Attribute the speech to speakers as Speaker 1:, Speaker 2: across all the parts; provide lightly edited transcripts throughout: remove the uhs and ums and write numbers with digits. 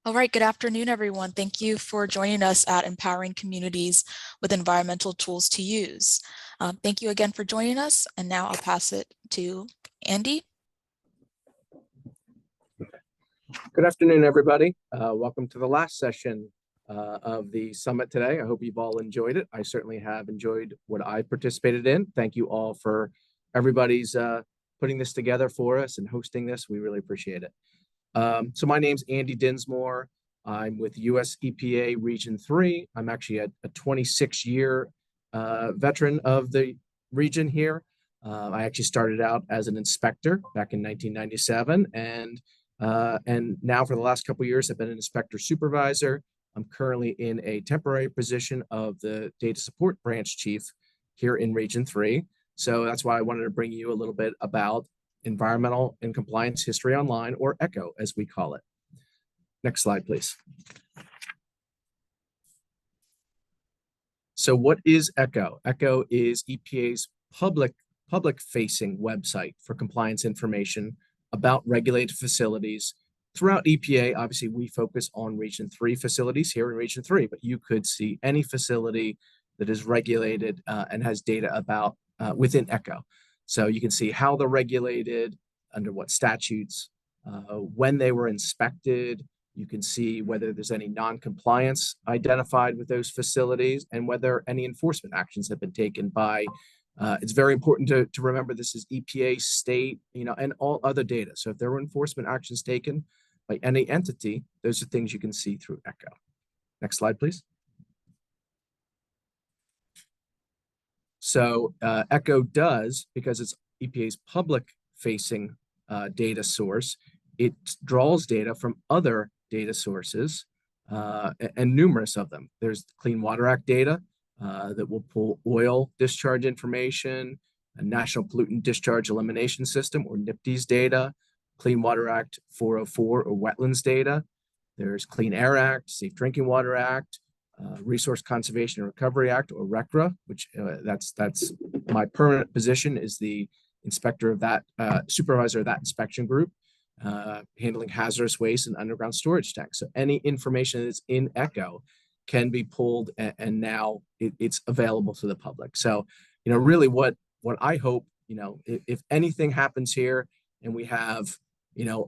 Speaker 1: All right, good afternoon, everyone. Thank you for joining us at Empowering Communities with Environmental Tools to Use. Thank you again for joining us. And now I'll pass it to Andy.
Speaker 2: Good afternoon, everybody. Welcome to the last session of the summit today. I hope you've all enjoyed it. I certainly have enjoyed what I participated in. Thank you all for everybody's putting this together for us and hosting this. We really appreciate it. So my name's Andy Dinsmore. I'm with US EPA Region 3. I'm actually a 26-year veteran of the region here. I actually started out as an inspector back in 1997, and now for the last couple of years, I've been an inspector supervisor. I'm currently in a temporary position of the data support branch chief here in Region 3. So that's why I wanted to bring you a little bit about Environmental and Compliance History Online, or ECHO, as we call it. Next slide, please. So what is ECHO? ECHO is EPA's public-facing website for compliance information about regulated facilities throughout EPA. Obviously, we focus on Region 3 facilities here in Region 3, but you could see any facility that is regulated and has data about within ECHO. So you can see how they're regulated, under what statutes, when they were inspected. You can see whether there's any non-compliance identified with those facilities and whether any enforcement actions have been taken by. It's very important to remember this is EPA, state, and all other data. So if there were enforcement actions taken by any entity, those are things you can see through ECHO. Next slide, please. So ECHO does, because it's EPA's public-facing data source, it draws data from other data sources and numerous of them. There's the Clean Water Act data that will pull oil discharge information, a National Pollutant Discharge Elimination System, or NPDES data, Clean Water Act 404 or wetlands data. There's Clean Air Act, Safe Drinking Water Act, Resource Conservation and Recovery Act, or RCRA, which that's my permanent position, is the inspector of that, supervisor of that inspection group, handling hazardous waste and underground storage tanks. So any information that's in ECHO can be pulled, and now it's available to the public. So, really what I hope, if anything happens here and we have,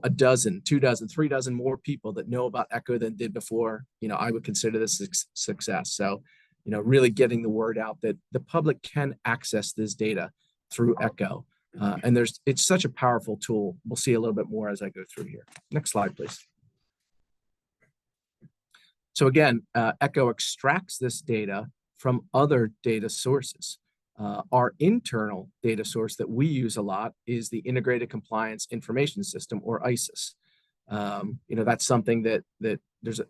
Speaker 2: a dozen, 2 dozen, 3 dozen more people that know about ECHO than did before, I would consider this a success. So, really getting the word out that the public can access this data through ECHO. And it's such a powerful tool. We'll see a little bit more as I go through here. Next slide, please. So again, ECHO extracts this data from other data sources. Our internal data source that we use a lot is the Integrated Compliance Information System, or ICIS. That's something that there's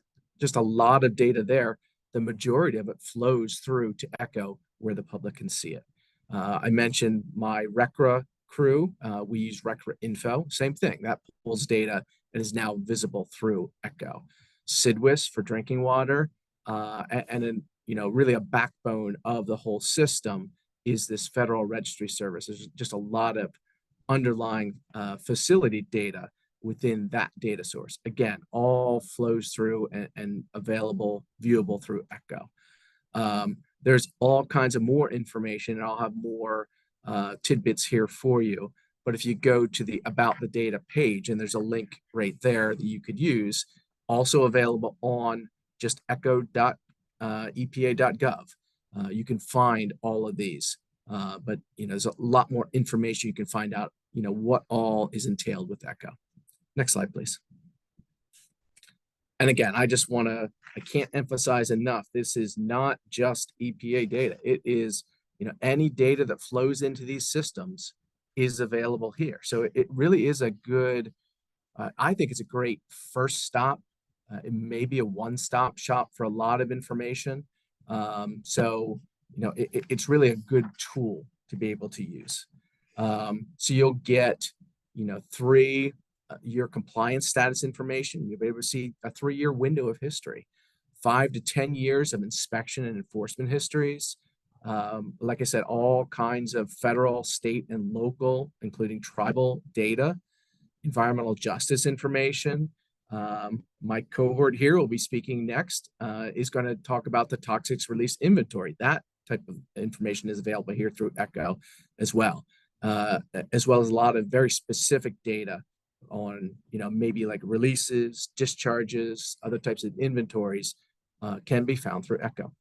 Speaker 2: just a lot of data there. The majority of it flows through to ECHO where the public can see it. I mentioned my RCRA crew. We use RCRA Info, same thing. That pulls data and is now visible through ECHO. CIDWIS for drinking water, and then, really a backbone of the whole system is this Federal Registry Service. There's just a lot of underlying facility data within that data source. Again, all flows through and available, viewable through ECHO. There's all kinds of more information, and I'll have more tidbits here for you. But if you go to the About the Data page, and there's a link right there that you could use, also available on just echo.epa.gov. You can find all of these, but there's a lot more information you can find out, what all is entailed with ECHO. Next slide, please. And again, I can't emphasize enough, this is not just EPA data. It is, any data that flows into these systems is available here. So it really is a good, I think it's a great first stop. It may be a one-stop shop for a lot of information. It's really a good tool to be able to use. So you'll get, 3 year compliance status information. You'll be able to see a 3-year window of history, 5 to 10 years of inspection and enforcement histories. Like I said, all kinds of federal, state, and local, including tribal data, environmental justice information, My cohort here will be speaking next, is going to talk about the toxics release inventory. That type of information is available here through ECHO as well as a lot of very specific data on, maybe like releases, discharges, other types of inventories can be found through ECHO.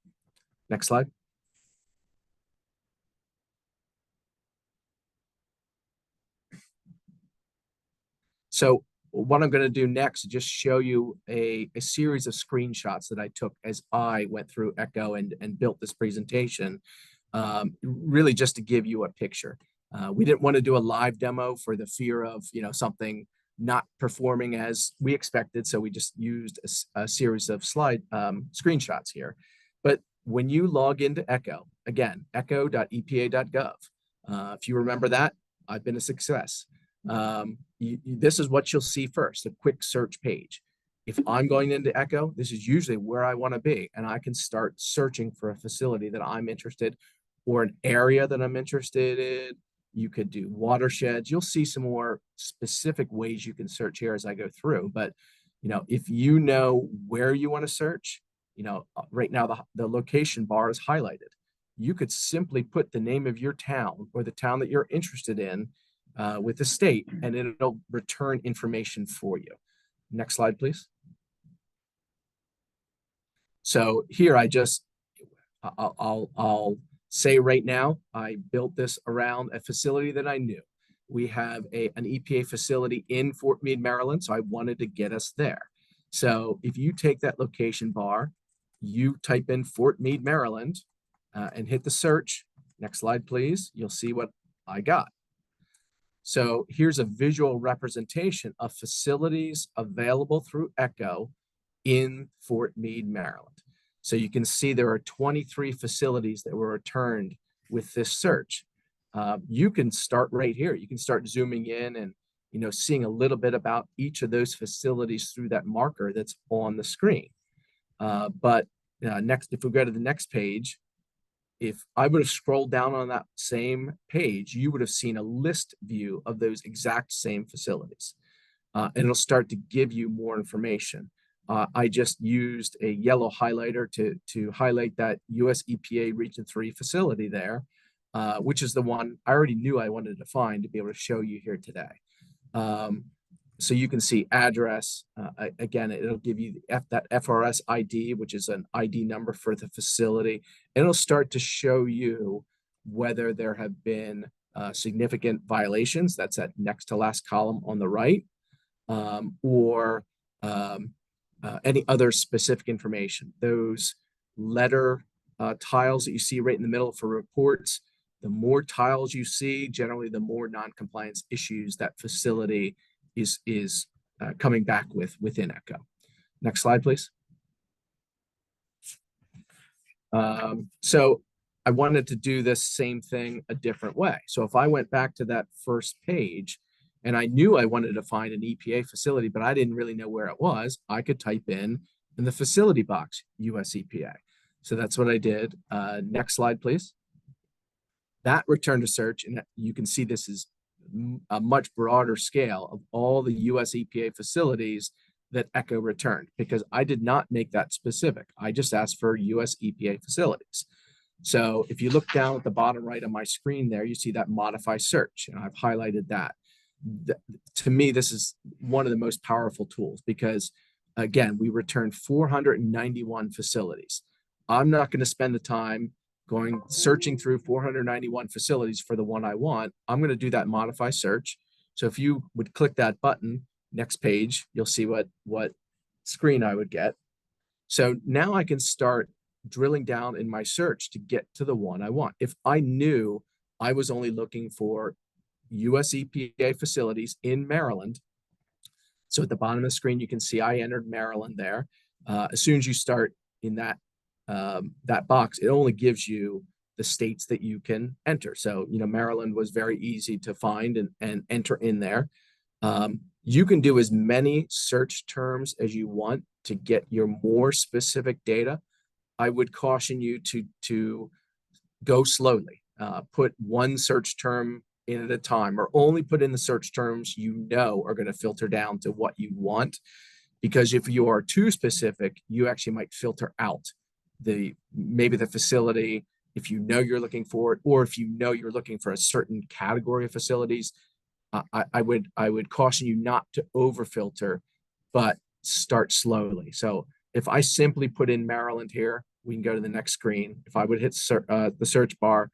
Speaker 2: Next slide. So what I'm going to do next is just show you a series of screenshots that I took as I went through ECHO and built this presentation, really just to give you a picture. We didn't want to do a live demo for the fear of, something not performing as we expected. So we just used a series of screenshots here. But when you log into ECHO, again, echo.epa.gov, if you remember that, I've been a success. This is what you'll see first, a quick search page. If I'm going into ECHO, this is usually where I want to be, and I can start searching for a facility that I'm interested or an area that I'm interested in. You could do watersheds. You'll see some more specific ways you can search here as I go through. But, if you know where you want to search, right now the location bar is highlighted. You could simply put the name of your town or the town that you're interested in with the state, and it'll return information for you. Next slide, please. So here I'll say right now, I built this around a facility that I knew. We have an EPA facility in Fort Meade, Maryland, so I wanted to get us there. So if you take that location bar, you type in Fort Meade, Maryland, and hit the search. Next slide, please. You'll see what I got. So here's a visual representation of facilities available through ECHO in Fort Meade, Maryland. So you can see there are 23 facilities that were returned with this search. You can start right here. You can start zooming in and seeing a little bit about each of those facilities through that marker that's on the screen. But next, if we go to the next page, if I would have scrolled down on that same page, you would have seen a list view of those exact same facilities. And it'll start to give you more information. I just used a yellow highlighter to highlight that US EPA Region 3 facility there, which is the one I already knew I wanted to find to be able to show you here today. So you can see address. Again, it'll give you that FRS ID, which is an ID number for the facility. And it'll start to show you whether there have been significant violations. That's that next to last column on the right, or any other specific information. Those letter tiles that you see right in the middle for reports, the more tiles you see, generally the more non-compliance issues that facility is coming back within ECHO. Next slide, please. So I wanted to do this same thing a different way. So if I went back to that first page and I knew I wanted to find an EPA facility, but I didn't really know where it was, I could type in the facility box, US EPA. So that's what I did. Next slide, please. That returned a search, and you can see this is a much broader scale of all the US EPA facilities that ECHO returned, because I did not make that specific. I just asked for US EPA facilities. So if you look down at the bottom right of my screen there, you see that modify search, and I've highlighted that. To me, this is one of the most powerful tools because, again, we returned 491 facilities. I'm not going to spend the time searching through 491 facilities for the one I want. I'm going to do that modify search. So if you would click that button, next page, you'll see what screen I would get. So now I can start drilling down in my search to get to the one I want. If I knew I was only looking for US EPA facilities in Maryland, so at the bottom of the screen, you can see I entered Maryland there. As soon as you start in that box, it only gives you the states that you can enter. So, Maryland was very easy to find and enter in there. You can do as many search terms as you want to get your more specific data. I would caution you to go slowly. Put one search term in at a time, or only put in the search terms are going to filter down to what you want. because if you are too specific, you actually might filter out maybe the facility if you know you're looking for it, or if you know you're looking for a certain category of facilities. I would caution you not to over filter, but start slowly. So if I simply put in Maryland here, we can go to the next screen. If I would hit the search bar,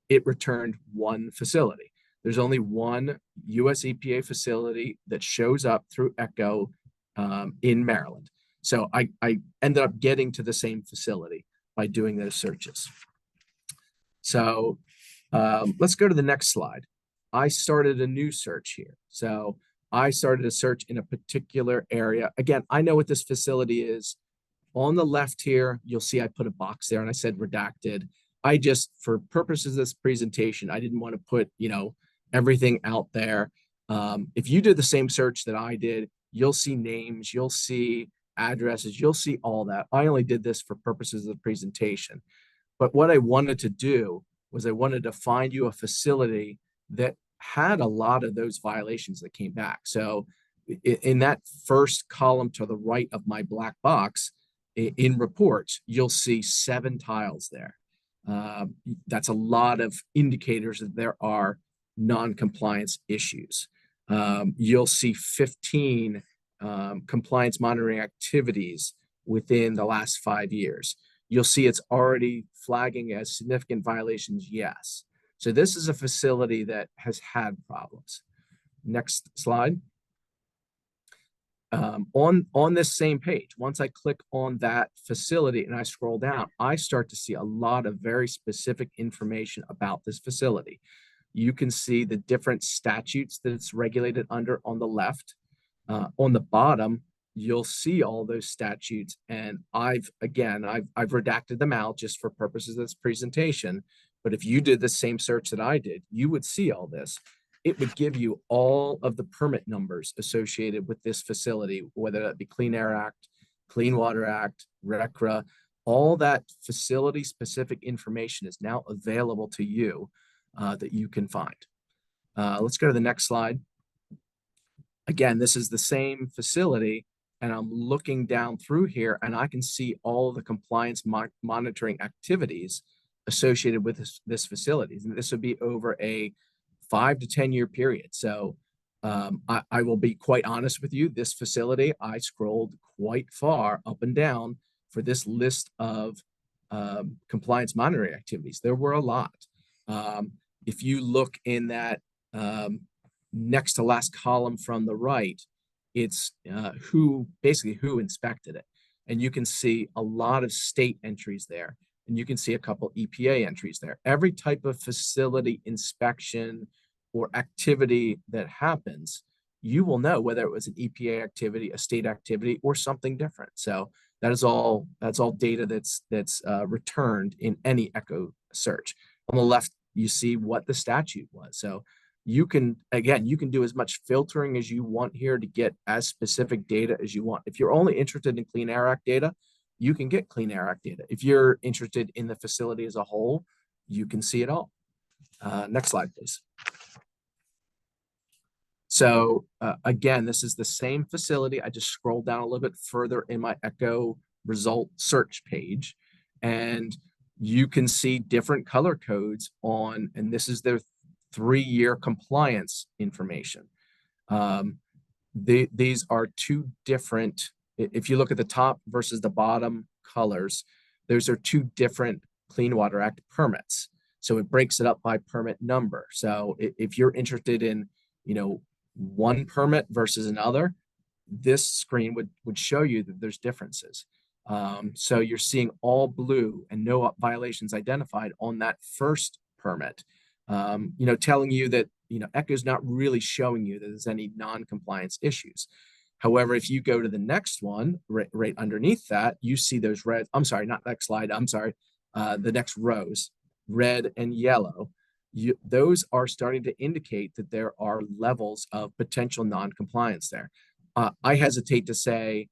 Speaker 2: it returned one facility. There's only one US EPA facility that shows up through ECHO in Maryland. So I ended up getting to the same facility by doing those searches. So let's go to the next slide. I started a new search here. So I started a search in a particular area. Again, I know what this facility is. On the left here, you'll see I put a box there and I said redacted. I just, for purposes of this presentation, I didn't want to put, everything out there. If you did the same search that I did, you'll see names, you'll see addresses, you'll see all that. I only did this for purposes of the presentation. But what I wanted to do was I wanted to find you a facility that had a lot of those violations that came back. So in that first column to the right of my black box, in reports, you'll see 7 tiles there. That's a lot of indicators that there are non-compliance issues. You'll see 15 compliance monitoring activities within the last 5 years. You'll see it's already flagging as significant violations, yes. So this is a facility that has had problems. Next slide. On this same page, once I click on that facility and I scroll down, I start to see a lot of very specific information about this facility. You can see the different statutes that it's regulated under on the left. On the bottom, you'll see all those statutes, and I've redacted them out just for purposes of this presentation. But if you did the same search that I did, you would see all this. It would give you all of the permit numbers associated with this facility, whether that be Clean Air Act, Clean Water Act, RCRA. All that facility specific information is now available to you that you can find. Let's go to the next slide. Again, this is the same facility, and I'm looking down through here and I can see all of the compliance monitoring activities associated with this facility. And this would be over a 5 to 10 year period. So I will be quite honest with you, this facility, I scrolled quite far up and down for this list of compliance monitoring activities. There were a lot. If you look in that next to last column from the right, it's who inspected it. And you can see a lot of state entries there. And you can see a couple EPA entries there. Every type of facility inspection or activity that happens, you will know whether it was an EPA activity, a state activity, or something different. So that's all data that's returned in any ECHO search. On the left, you see what the statute was. So you can do as much filtering as you want here to get as specific data as you want. If you're only interested in Clean Air Act data, you can get Clean Air Act data. If you're interested in the facility as a whole, you can see it all. Next slide, please. So again, this is the same facility. I just scrolled down a little bit further in my ECHO result search page, and you can see different color codes on, and this is their 3-year compliance information. These are 2 different, if you look at the top versus the bottom colors, those are 2 different Clean Water Act permits. So it breaks it up by permit number. So if you're interested in, one permit versus another, this screen would show you that there's differences. So you're seeing all blue and no violations identified on that first permit, telling you that, ECHO's not really showing you that there's any non-compliance issues. However, if you go to the next one, right underneath that, you see those red, I'm sorry, not next slide, I'm sorry, the next rows, red and yellow. Those are starting to indicate that there are levels of potential non-compliance there. I hesitate to say,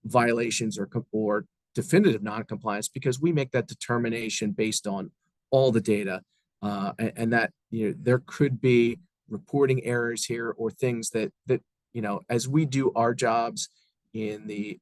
Speaker 2: violations or definitive non-compliance, because we make that determination based on all the data, and that there could be reporting errors here or things that as we do our jobs, in the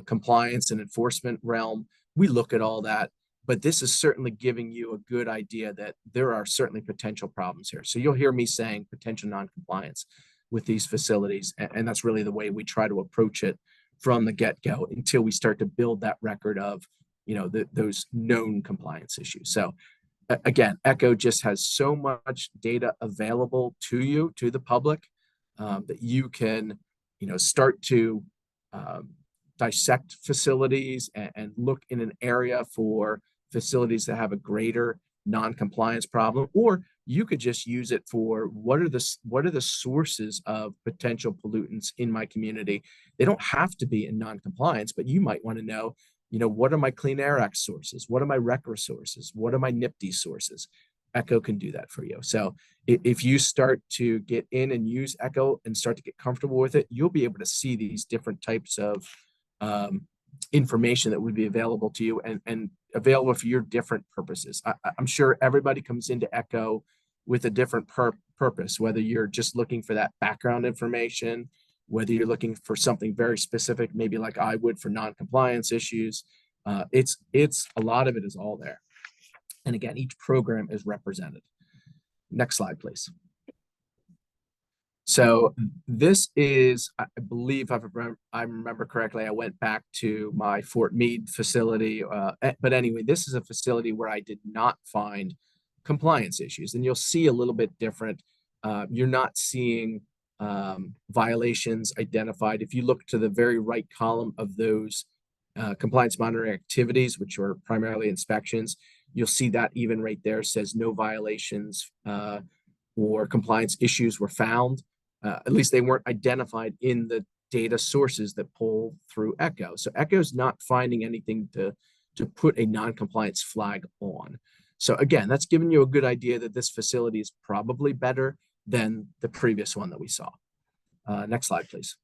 Speaker 2: compliance and enforcement realm. We look at all that, but this is certainly giving you a good idea that there are certainly potential problems here. So you'll hear me saying potential non-compliance with these facilities, and that's really the way we try to approach it from the get-go until we start to build that record of, those known compliance issues. So again, ECHO just has so much data available to you, to the public, that you can, start to dissect facilities and look in an area for facilities that have a greater non-compliance problem, or you could just use it for what are the sources of potential pollutants in my community. They don't have to be in non-compliance, but you might want to know, what are my Clean Air Act sources? What are my RCRA sources? What are my NIPD sources? ECHO can do that for you. So if you start to get in and use ECHO and start to get comfortable with it, you'll be able to see these different types of information that would be available to you and available for your different purposes. I'm sure everybody comes into ECHO with a different purpose, whether you're just looking for that background information, whether you're looking for something very specific, maybe like I would for non-compliance issues. It's a lot of it is all there. And again, each program is represented. Next slide, please. So this is, I believe, if I remember correctly, I went back to my Fort Meade facility. But anyway, this is a facility where I did not find compliance issues. And you'll see a little bit different. You're not seeing violations identified. If you look to the very right column of those compliance monitoring activities, which are primarily inspections, you'll see that even right there says no violations or compliance issues were found. At least they weren't identified in the data sources that pull through ECHO. So ECHO is not finding anything to put a non-compliance flag on. So again, that's giving you a good idea that this facility is probably better than the previous one that we saw. Next slide, please.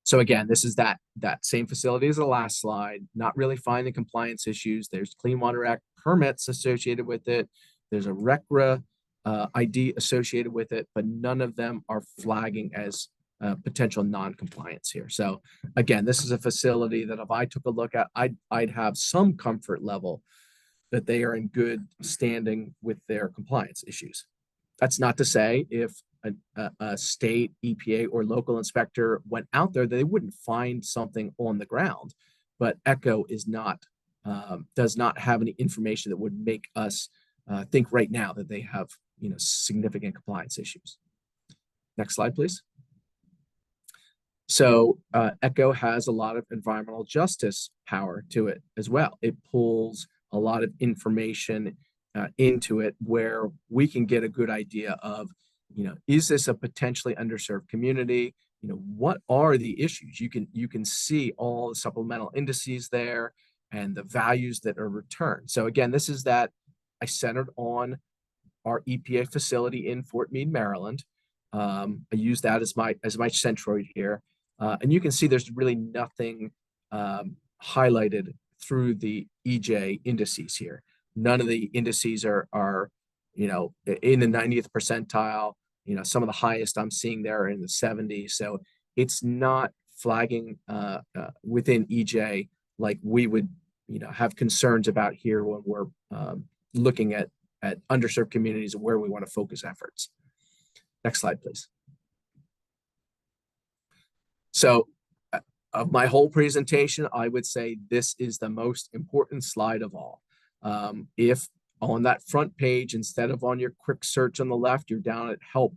Speaker 2: So again, this is that same facility as the last slide, not really finding compliance issues. There's Clean Water Act permits associated with it. There's a RCRA ID associated with it, but none of them are flagging as potential non-compliance here. So again, this is a facility that if I took a look at, I'd have some comfort level that they are in good standing with their compliance issues. That's not to say if a state EPA or local inspector went out there, they wouldn't find something on the ground, but ECHO is not, does not have any information that would make us think right now that they have, significant compliance issues. Next slide, please. So ECHO has a lot of environmental justice power to it as well. It pulls a lot of information into it where we can get a good idea of, is this a potentially underserved community? What are the issues? You can see all the supplemental indices there and the values that are returned. So again, this is that I centered on our EPA facility in Fort Meade, Maryland. I use that as my centroid here. And you can see there's really nothing highlighted through the EJ indices here. None of the indices are in the 90th percentile. Some of the highest I'm seeing there are in the 70s. So it's not flagging within EJ like we would have concerns about here when we're looking at underserved communities and where we want to focus efforts. Next slide, please. So of my whole presentation, I would say this is the most important slide of all. If on that front page, instead of on your quick search on the left, you're down at help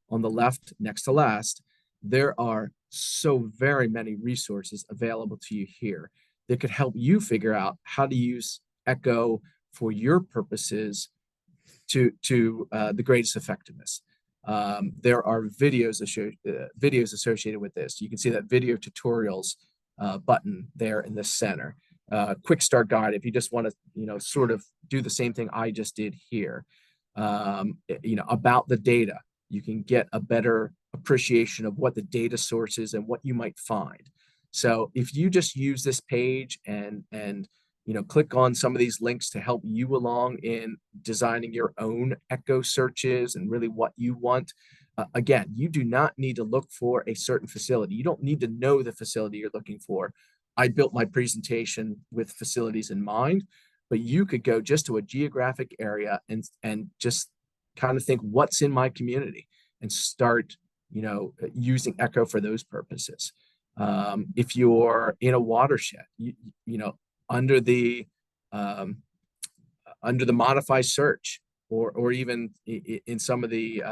Speaker 2: on the left next to last, there are so very many resources available to you here that could help you figure out how to use ECHO for your purposes to the greatest effectiveness. There are videos associated with this. You can see that video tutorials button there in the center. Quick start guide if you just want to sort of do the same thing I just did here. About the data, you can get a better appreciation of what the data source is and what you might find. So if you just use this page and click on some of these links to help you along in designing your own ECHO searches and really what you want, Again, you do not need to look for a certain facility. You don't need to know the facility you're looking for. I built my presentation with facilities in mind, but you could go just to a geographic area and just kind of think what's in my community and start, using Echo for those purposes. If you're in a watershed, under the modify search, or even in some of the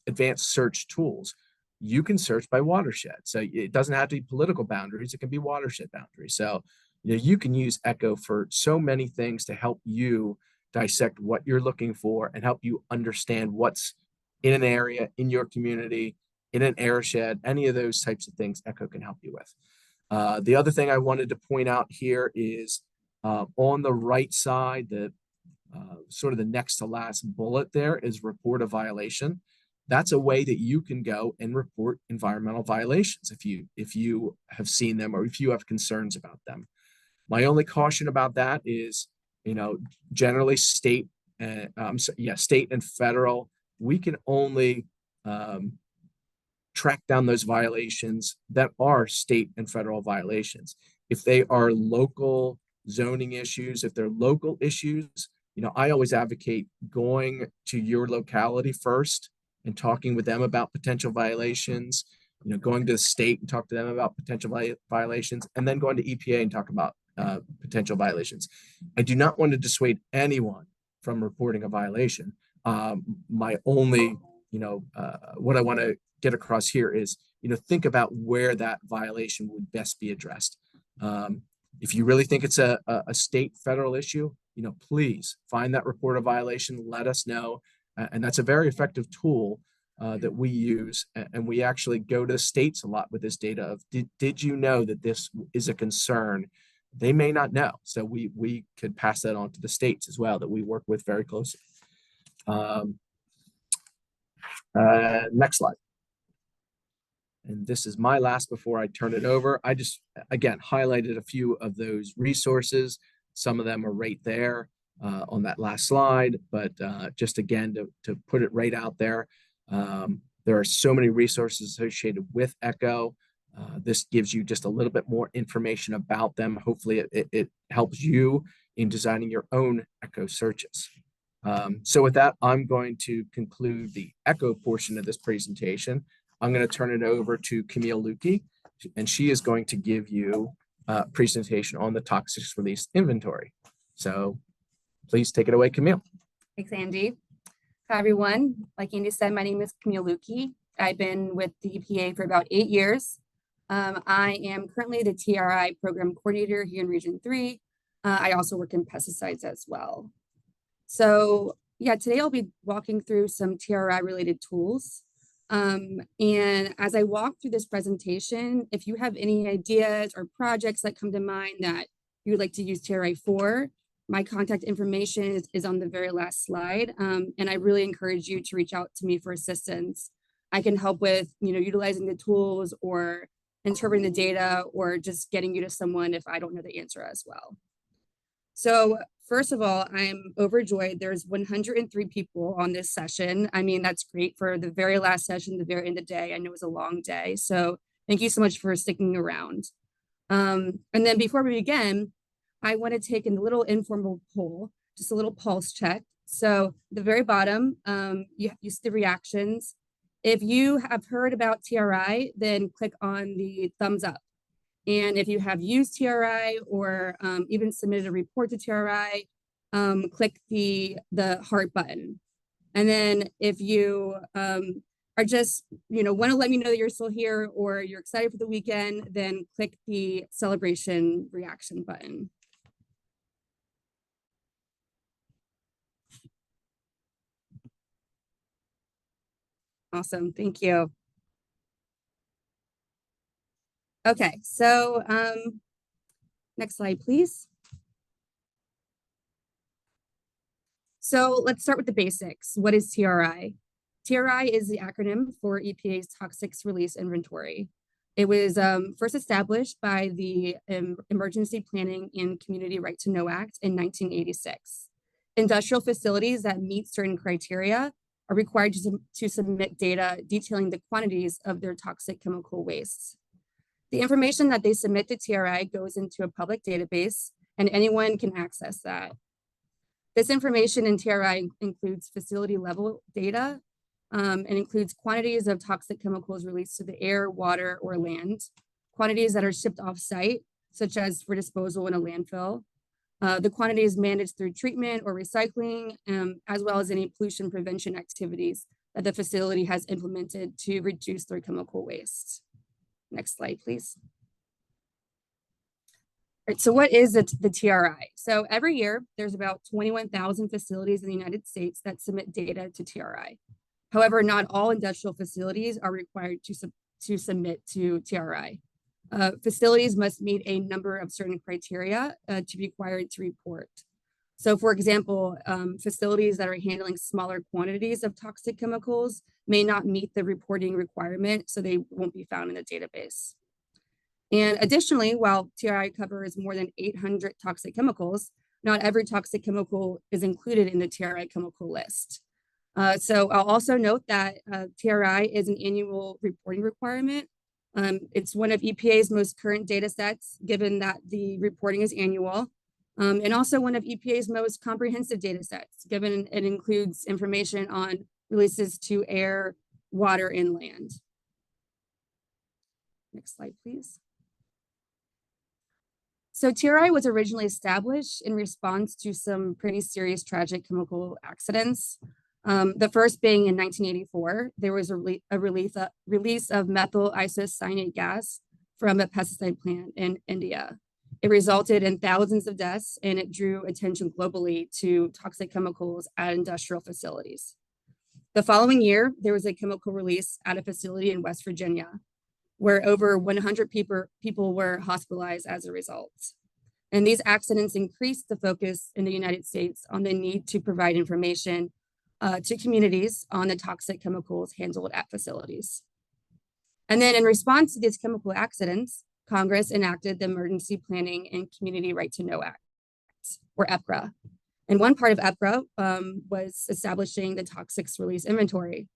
Speaker 2: advanced search tools, you can search by watershed. So it doesn't have to be political boundaries, it can be watershed boundaries. So you can use Echo for so many things to help you dissect what you're looking for and help you understand what's in an area, in your community, in an airshed, any of those types of things Echo can help you with. The other thing I wanted to point out here is on the right side, the sort of the next to last bullet there is report a violation. That's a way that you can go and report environmental violations if you have seen them or if you have concerns about them. My only caution about that is, generally state and federal, we can only track down those violations that are state and federal violations. If they are local zoning issues, if they're local issues, I always advocate going to your locality first and talking with them about potential violations, going to the state and talk to them about potential violations, and then going to EPA and talk about potential violations. I do not want to dissuade anyone from reporting a violation. My only, what I want to get across here is, think about where that violation would best be addressed. If you really think it's a state federal issue, please find that report a violation, let us know. And that's a very effective tool that we use. And we actually go to states a lot with this data of, did you know that this is a concern? They may not know. So we could pass that on to the states as well that we work with very closely. Next slide. And this is my last before I turn it over. I just, again, highlighted a few of those resources. Some of them are right there on that last slide, but just again, to put it right out there, there are so many resources associated with Echo. This gives you just a little bit more information about them. Hopefully it helps you in designing your own Echo searches. So with that, I'm going to conclude the Echo portion of this presentation. I'm going to turn it over to Camille Lukey, and she is going to give you a presentation on the toxics release inventory. So please take it away, Camille.
Speaker 3: Thanks, Andy. Hi, everyone. Like Andy said, my name is Camille Lukey. I've been with the EPA for about 8 years. I am currently the TRI program coordinator here in Region 3. I also work in pesticides as well. So yeah, today I'll be walking through some TRI related tools. And as I walk through this presentation, if you have any ideas or projects that come to mind that you would like to use TRI for, my contact information is on the very last slide. And I really encourage you to reach out to me for assistance. I can help with, utilizing the tools or interpreting the data or just getting you to someone if I don't know the answer as well. So first of all, I'm overjoyed. There's 103 people on this session. I mean, that's great for the very last session, the very end of the day. I know it was a long day. So thank you so much for sticking around. And then before we begin, I want to take a little informal poll, just a little pulse check. So the very bottom, you see the reactions. If you have heard about TRI, then click on the thumbs up. And if you have used TRI or even submitted a report to TRI, click the heart button. And then if you are just, want to let me know that you're still here or you're excited for the weekend, then click the celebration reaction button. Awesome, thank you. Okay, so next slide, please. So let's start with the basics. What is TRI? TRI is the acronym for EPA's Toxics Release Inventory. It was first established by the Emergency Planning and Community Right to Know Act in 1986. Industrial facilities that meet certain criteria are required to submit data detailing the quantities of their toxic chemical wastes. The information that they submit to TRI goes into a public database, and anyone can access that. This information in TRI includes facility level data and includes quantities of toxic chemicals released to the air, water, or land, quantities that are shipped off-site, such as for disposal in a landfill, the quantities managed through treatment or recycling, as well as any pollution prevention activities that the facility has implemented to reduce their chemical waste. Next slide, please. All right, so what is the TRI? So every year, there's about 21,000 facilities in the United States that submit data to TRI. However, not all industrial facilities are required to submit to TRI. Facilities must meet a number of certain criteria to be required to report. So for example, facilities that are handling smaller quantities of toxic chemicals may not meet the reporting requirement, so they won't be found in the database. And additionally, while TRI covers more than 800 toxic chemicals, not every toxic chemical is included in the TRI chemical list. So I'll also note that TRI is an annual reporting requirement. It's one of EPA's most current data sets, given that the reporting is annual, and also one of EPA's most comprehensive data sets, given it includes information on releases to air, water, and land. Next slide, please. So TRI was originally established in response to some pretty serious tragic chemical accidents. The first being in 1984, there was a release of methyl isocyanate gas from a pesticide plant in India. It resulted in thousands of deaths, and it drew attention globally to toxic chemicals at industrial facilities. The following year, there was a chemical release at a facility in West Virginia, where over 100 people were hospitalized as a result. And these accidents increased the focus in the United States on the need to provide information to communities on the toxic chemicals handled at facilities. And then in response to these chemical accidents, Congress enacted the Emergency Planning and Community Right to Know Act, or EPRA. And one part of EPRA was establishing the toxics release inventory.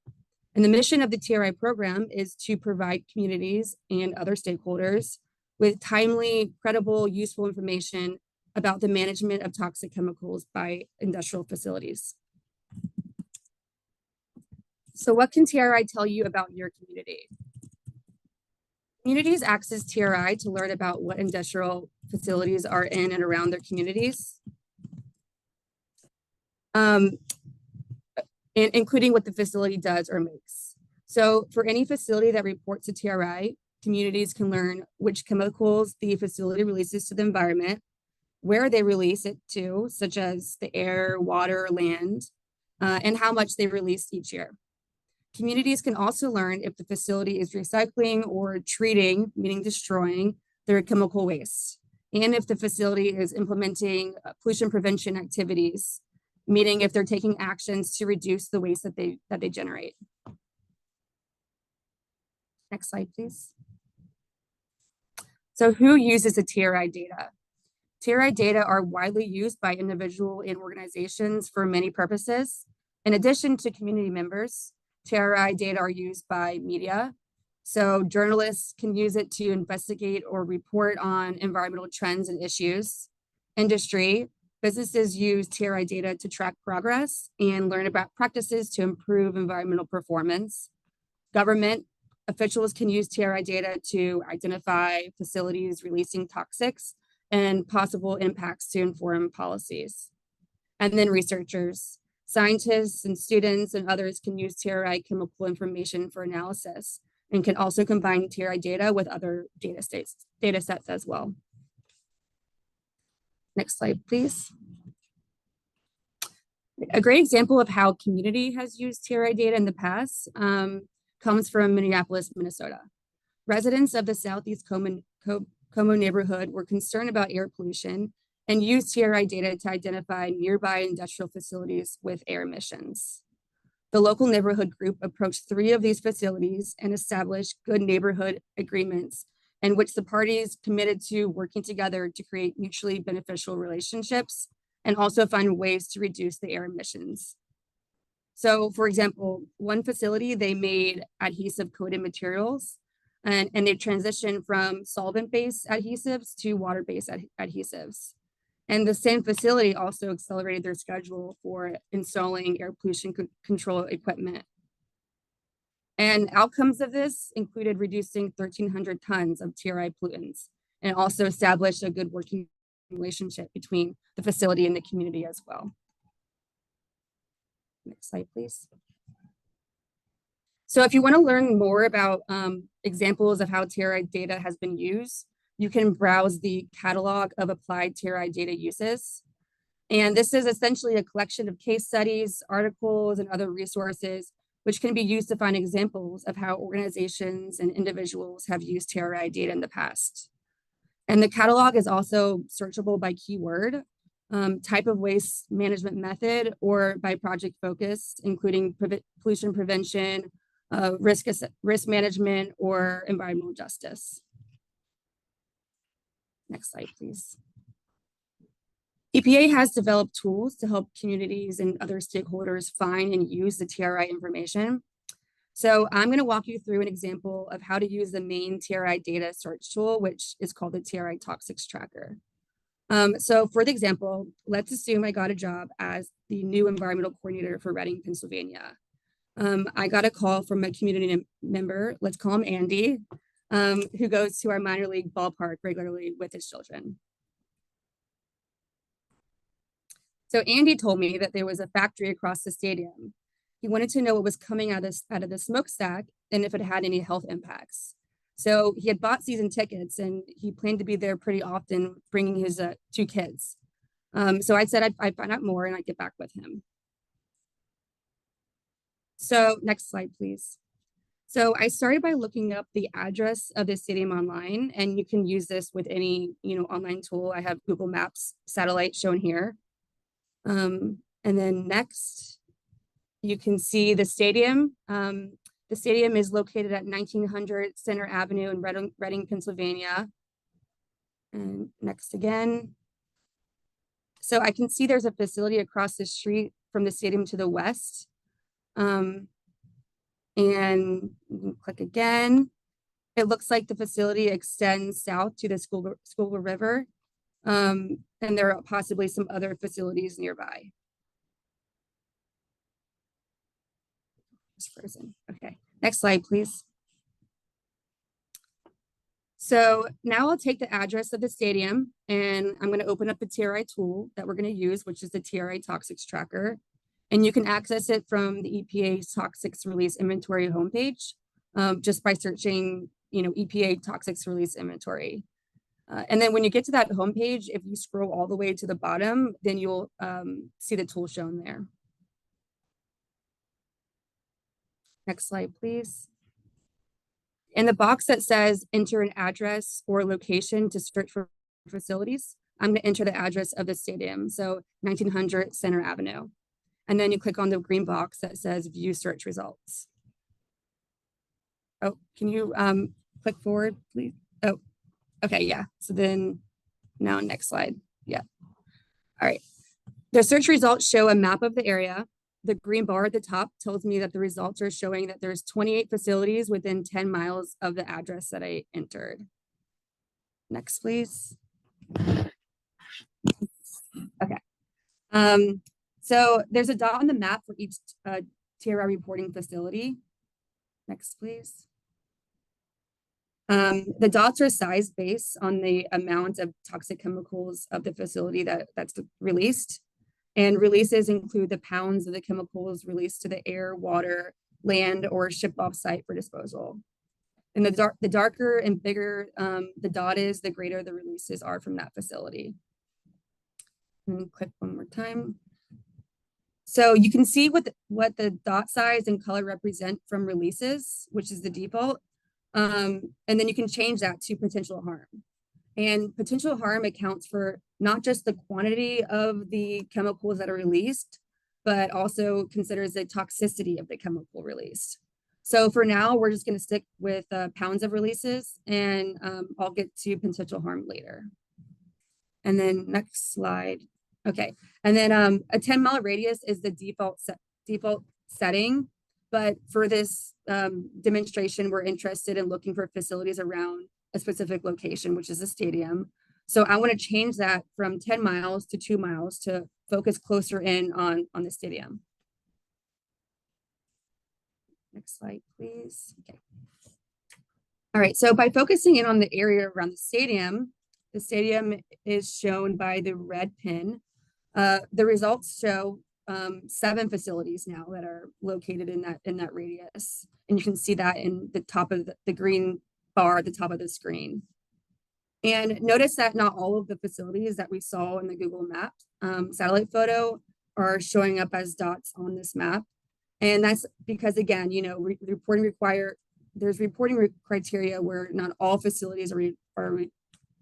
Speaker 3: And the mission of the TRI program is to provide communities and other stakeholders with timely, credible, useful information about the management of toxic chemicals by industrial facilities. So what can TRI tell you about your community? Communities access TRI to learn about what industrial facilities are in and around their communities, including what the facility does or makes. So for any facility that reports to TRI, communities can learn which chemicals the facility releases to the environment, where they release it to, such as the air, water, land, and how much they release each year. Communities can also learn if the facility is recycling or treating, meaning destroying, their chemical waste, and if the facility is implementing pollution prevention activities, meaning if they're taking actions to reduce the waste that they generate. Next slide, please. So who uses the TRI data? TRI data are widely used by individuals and organizations for many purposes. In addition to community members, TRI data are used by media. So journalists can use it to investigate or report on environmental trends and issues. Industry, businesses use TRI data to track progress and learn about practices to improve environmental performance. Government officials can use TRI data to identify facilities releasing toxics and possible impacts to inform policies. And then researchers, scientists and students and others can use TRI chemical information for analysis and can also combine TRI data with other data sets as well. Next slide, please. A great example of how community has used TRI data in the past comes from Minneapolis, Minnesota. Residents of the Southeast Como neighborhood were concerned about air pollution and used TRI data to identify nearby industrial facilities with air emissions. The local neighborhood group approached 3 of these facilities and established good neighborhood agreements in which the parties committed to working together to create mutually beneficial relationships and also find ways to reduce the air emissions. So for example, one facility, they made adhesive coated materials and they transitioned from solvent-based adhesives to water-based adhesives. And the same facility also accelerated their schedule for installing air pollution control equipment. And outcomes of this included reducing 1,300 tons of TRI pollutants and also established a good working relationship between the facility and the community as well. Next slide, please. So if you want to learn more about examples of how TRI data has been used, you can browse the catalog of applied TRI data uses. And this is essentially a collection of case studies, articles, and other resources, which can be used to find examples of how organizations and individuals have used TRI data in the past. And the catalog is also searchable by keyword, type of waste management method, or by project focus, including pollution prevention, risk management, or environmental justice. Next slide, please. EPA has developed tools to help communities and other stakeholders find and use the TRI information. So I'm going to walk you through an example of how to use the main TRI data search tool, which is called the TRI Toxics Tracker. So for the example, let's assume I got a job as the new environmental coordinator for Reading, Pennsylvania. I got a call from a community member, let's call him Andy, who goes to our minor league ballpark regularly with his children. So Andy told me that there was a factory across the stadium. He wanted to know what was coming out of the smokestack and if it had any health impacts. So he had bought season tickets and he planned to be there pretty often, bringing his 2 kids. So I said I'd find out more and I'd get back with him. So next slide, please. So I started by looking up the address of the stadium online, and you can use this with any online tool. I have Google Maps satellite shown here. And then next, you can see the stadium. The stadium is located at 1900 Center Avenue in Reading, Pennsylvania. And next again. So I can see there's a facility across the street from the stadium to the west. And you can click again. It looks like the facility extends south to the Schuylkill River. And there are possibly some other facilities nearby. This person. Okay, next slide, please. So now I'll take the address of the stadium and I'm going to open up the TRI tool that we're going to use, which is the TRI Toxics Tracker. And you can access it from the EPA's Toxics Release Inventory homepage just by searching, EPA Toxics Release Inventory. And then when you get to that homepage, if you scroll all the way to the bottom, then you'll see the tool shown there. Next slide, please. In the box that says enter an address or location to search for facilities, I'm going to enter the address of the stadium, so 1900 Center Avenue. And then you click on the green box that says view search results. Oh, can you click forward, please? Oh, okay, yeah. So then now next slide. Yeah. All right. The search results show a map of the area. The green bar at the top tells me that the results are showing that there's 28 facilities within 10 miles of the address that I entered. Next, please. Okay. So there's a dot on the map for each TRI reporting facility. Next, please. The dots are sized based on the amount of toxic chemicals of the facility that's released. And releases include the pounds of the chemicals released to the air, water, land, or shipped off site for disposal. And the darker and bigger the dot is, the greater the releases are from that facility. And click one more time. So you can see what the dot size and color represent from releases, which is the default. And then you can change that to potential harm. And potential harm accounts for not just the quantity of the chemicals that are released, but also considers the toxicity of the chemical released. So for now, we're just going to stick with pounds of releases, and I'll get to potential harm later. And then next slide. Okay. And then a 10-mile radius is the default setting. But for this demonstration, we're interested in looking for facilities around a specific location, which is a stadium. So I want to change that from 10 miles to 2 miles to focus closer in on the stadium. Next slide, please. Okay. All right, so by focusing in on the area around the stadium is shown by the red pin. The results show 7 facilities now that are located in that radius. And you can see that in the top of the green bar at the top of the screen. And notice that not all of the facilities that we saw in the Google map satellite photo are showing up as dots on this map. And that's because, again, you know, there's reporting criteria where not all facilities are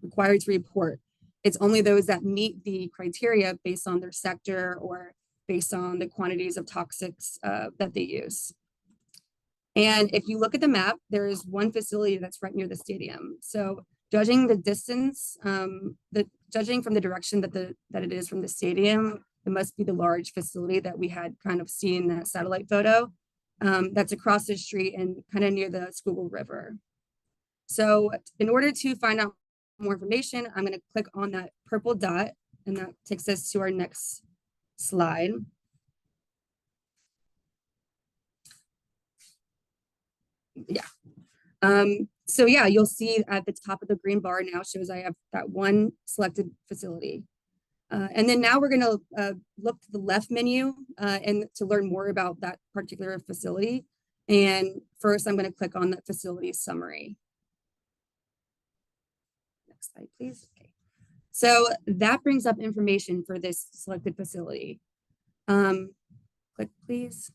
Speaker 3: required to report. It's only those that meet the criteria based on their sector or based on the quantities of toxics that they use. And if you look at the map, there is one facility that's right near the stadium. So judging the distance, judging from the direction that it is from the stadium, it must be the large facility that we had kind of seen in that satellite photo that's across the street and kind of near the Schuylkill River. So in order to find out more information, I'm going to click on that purple dot, and that takes us to our next slide. Yeah. So yeah, you'll see at the top of the green bar now shows I have that one selected facility. And then now we're going to look to the left menu and to learn more about that particular facility. And first, I'm going to click on that facility summary. Next slide, please. Okay. So that brings up information for this selected facility. Click, please.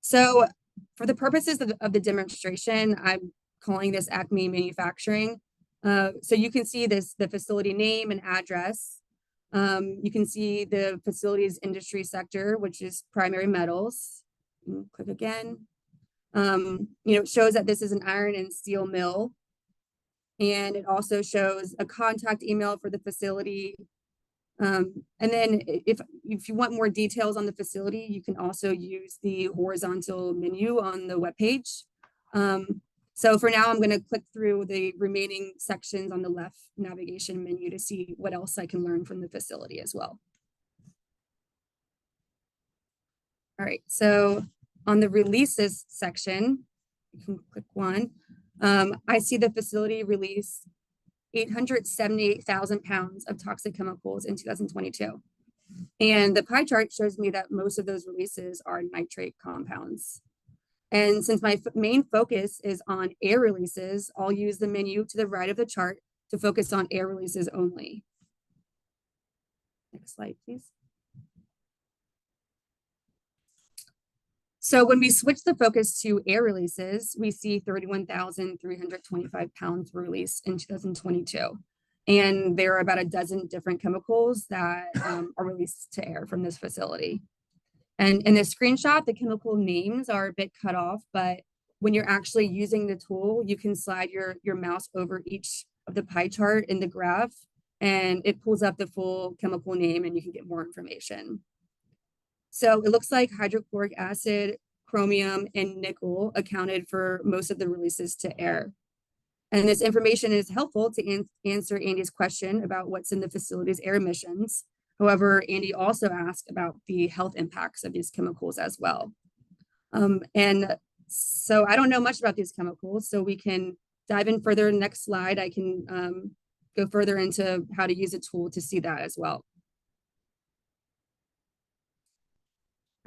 Speaker 3: So for the purposes of the demonstration, I'm calling this Acme Manufacturing. So you can see the facility name and address. You can see the facility's industry sector, which is primary metals. Click again. You know, it shows that this is an iron and steel mill. And it also shows a contact email for the facility. And then if you want more details on the facility, you can also use the horizontal menu on the webpage. So for now, I'm going to click through the remaining sections on the left navigation menu to see what else I can learn from the facility as well. All right, so on the releases section, you can click one. I see the facility released 878,000 pounds of toxic chemicals in 2022. And the pie chart shows me that most of those releases are nitrate compounds. And since my main focus is on air releases, I'll use the menu to the right of the chart to focus on air releases only. Next slide, please. So when we switch the focus to air releases, we see 31,325 pounds released in 2022. And there are about a dozen different chemicals that are released to air from this facility. And in this screenshot, the chemical names are a bit cut off, but when you're actually using the tool, you can slide your mouse over each of the pie chart in the graph, and it pulls up the full chemical name and you can get more information. So it looks like hydrochloric acid, chromium, and nickel accounted for most of the releases to air. And this information is helpful to answer Andy's question about what's in the facility's air emissions. However, Andy also asked about the health impacts of these chemicals as well. And so I don't know much about these chemicals, so we can dive in further. Next slide, I can go further into how to use a tool to see that as well.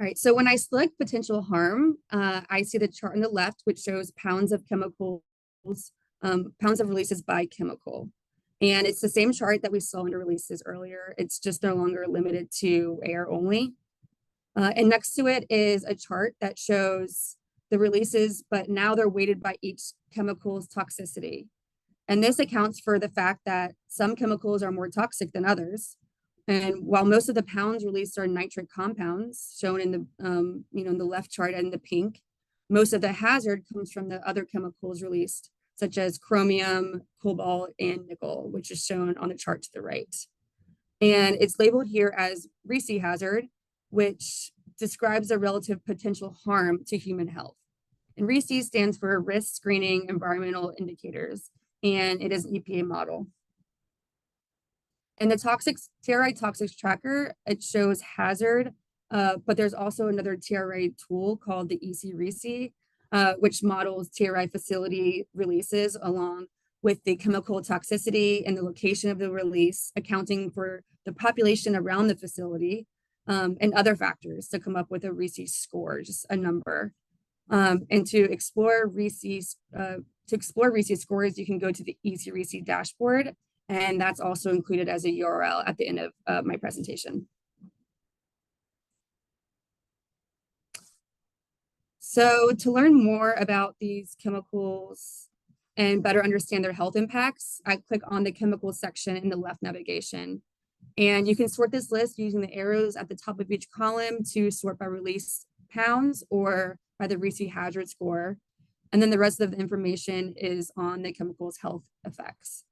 Speaker 3: All right, so when I select potential harm, I see the chart on the left, which shows pounds of chemicals, pounds of releases by chemical. And it's the same chart that we saw under releases earlier. It's just no longer limited to air only. And next to it is a chart that shows the releases, but now they're weighted by each chemical's toxicity. And this accounts for the fact that some chemicals are more toxic than others. And while most of the pounds released are nitrate compounds, shown in the in the left chart and the pink, most of the hazard comes from the other chemicals released, such as chromium, cobalt, and nickel, which is shown on the chart to the right. And it's labeled here as RISI hazard, which describes a relative potential harm to human health. And RISI stands for Risk Screening Environmental Indicators, and it is an EPA model. And the TRI toxics tracker, it shows hazard, but there's also another TRI tool called the EC-RISI, which models TRI facility releases along with the chemical toxicity and the location of the release, accounting for the population around the facility, and other factors to come up with a RISI score, just a number. And to explore RISI scores, you can go to the EC-RISI dashboard, and that's also included as a URL at the end of my presentation. So to learn more about these chemicals and better understand their health impacts, I click on the chemicals section in the left navigation. And you can sort this list using the arrows at the top of each column to sort by release pounds or by the RISI hazard score. And then the rest of the information is on the chemicals' health effects.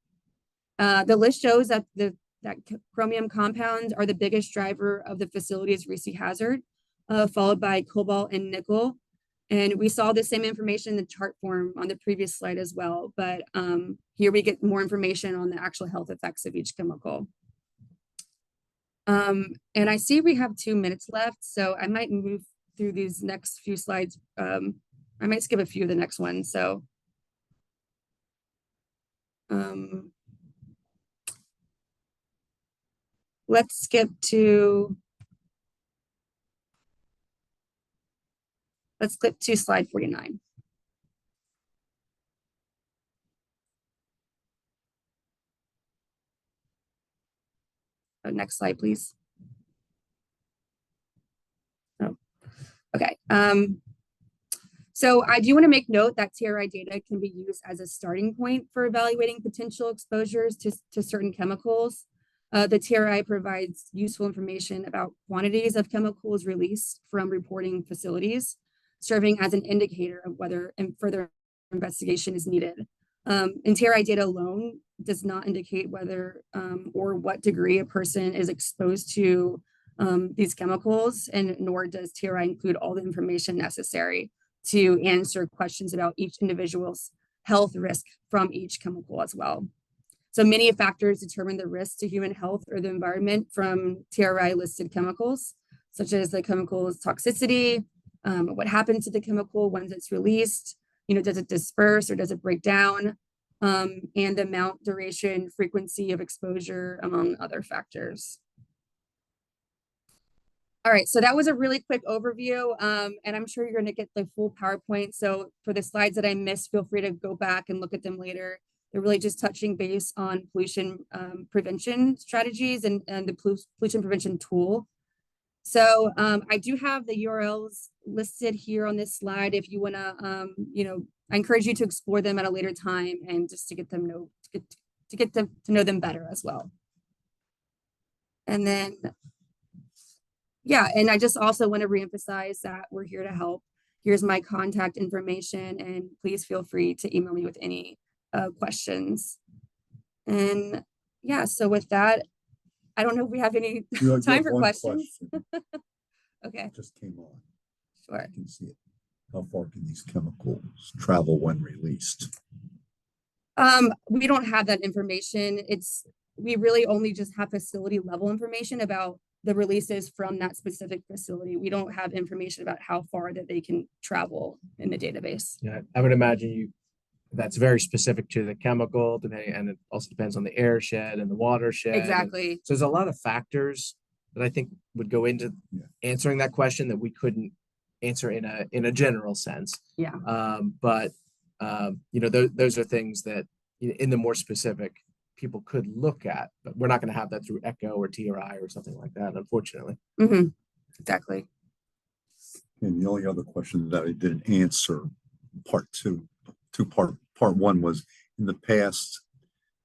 Speaker 3: The list shows that that chromium compounds are the biggest driver of the facility's RISI hazard, followed by cobalt and nickel. And we saw the same information in the chart form on the previous slide as well, but here we get more information on the actual health effects of each chemical. And I see we have 2 minutes left, so I might move through these next few slides. I might skip a few of the next ones, so. Let's skip to slide 49. Next slide, please. Oh, okay. So I do want to make note that TRI data can be used as a starting point for evaluating potential exposures to certain chemicals. The TRI provides useful information about quantities of chemicals released from reporting facilities, serving as an indicator of whether further investigation is needed. And TRI data alone does not indicate whether or what degree a person is exposed to these chemicals, and nor does TRI include all the information necessary to answer questions about each individual's health risk from each chemical as well. So many factors determine the risk to human health or the environment from TRI listed chemicals, such as the chemical's toxicity, what happens to the chemical once it's released, does it disperse or does it break down, and the amount, duration, frequency of exposure, among other factors. All right, so that was a really quick overview, and I'm sure you're going to get the full PowerPoint. So for the slides that I missed, feel free to go back and look at them later. They're really just touching base on pollution prevention strategies and the pollution prevention tool. So I do have the URLs listed here on this slide. If you want to, I encourage you to explore them at a later time and just to get them to know them better as well. And then, yeah, and I just also want to reemphasize that we're here to help. Here's my contact information, and please feel free to email me with any questions. And yeah, so with that, I don't know if we have any time for questions. Okay.
Speaker 4: Just came on.
Speaker 3: Sure.
Speaker 4: I can see it. How far can these chemicals travel when released?
Speaker 3: We don't have that information. We really only just have facility level information about the releases from that specific facility. We don't have information about how far that they can travel in the database.
Speaker 2: Yeah, I would imagine that's very specific to the chemical, and it also depends on the airshed and the watershed.
Speaker 3: Exactly.
Speaker 2: So there's a lot of factors that I think would go into answering that question that we couldn't answer in a general sense.
Speaker 3: Yeah.
Speaker 2: Those are things that in the more specific people could look at, but we're not going to have that through ECHO or TRI or something like that, unfortunately.
Speaker 3: Mm-hmm. Exactly.
Speaker 4: And the only other question that I didn't answer, part one was, in the past,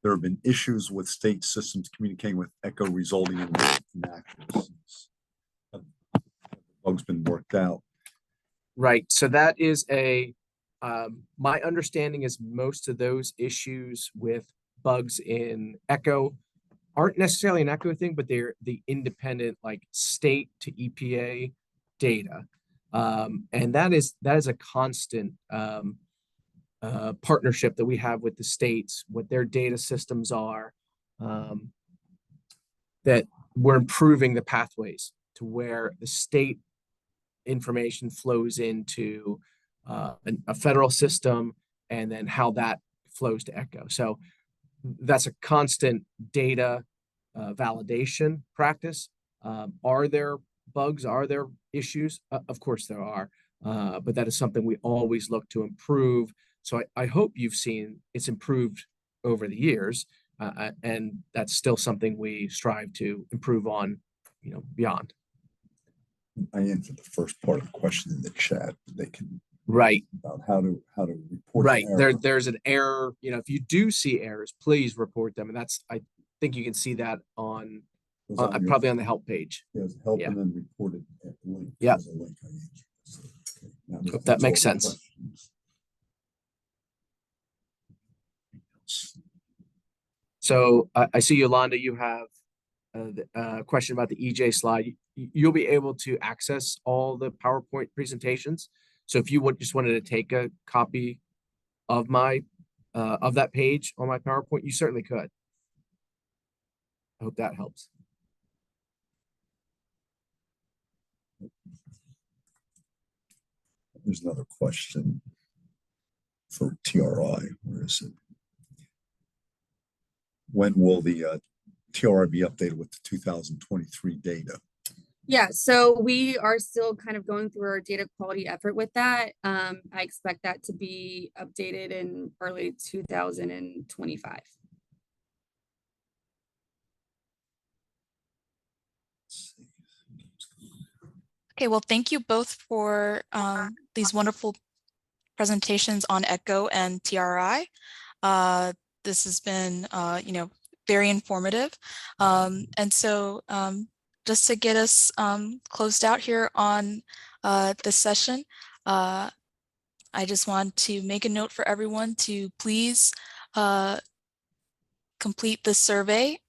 Speaker 4: there have been issues with state systems communicating with ECHO resulting in inaccuracies. The bug's been worked out.
Speaker 2: Right. So that is my understanding is most of those issues with bugs in ECHO aren't necessarily an ECHO thing, but they're the independent, like, state to EPA data. And that is a constant partnership that we have with the states, what their data systems are, that we're improving the pathways to where the state information flows into a federal system, and then how that flows to ECHO. So that's a constant data validation practice. Are there bugs? Are there issues? Of course there are, but that is something we always look to improve. So I hope you've seen it's improved over the years, and that's still something we strive to improve on, beyond.
Speaker 4: I answered the first part of the question in the chat. They can
Speaker 2: Right.
Speaker 4: about how to report
Speaker 2: Right.
Speaker 4: the error.
Speaker 2: There's an error. If you do see errors, please report them. And I think you can see that on
Speaker 4: It was your-
Speaker 2: probably on the help page.
Speaker 4: There's help
Speaker 2: Yeah.
Speaker 4: and then reported at the link.
Speaker 2: Yeah.
Speaker 4: There's a link I answered. So, okay,
Speaker 2: Hope that
Speaker 4: that's
Speaker 2: makes
Speaker 4: all the
Speaker 2: sense.
Speaker 4: questions.
Speaker 2: So I see, Yolanda, you have a question about the EJ slide. You'll be able to access all the PowerPoint presentations. So if you just wanted to take a copy of of that page on my PowerPoint, you certainly could. I hope that helps.
Speaker 4: There's another question for TRI. Where is it? When will the TRI be updated with the 2023 data?
Speaker 3: Yeah, so we are still kind of going through our data quality effort with that. I expect that to be updated in early 2025.
Speaker 1: Okay, well, thank you both for these wonderful presentations on ECHO and TRI. This has been, very informative. And so just to get us closed out here on this session, I just want to make a note for everyone to please complete the survey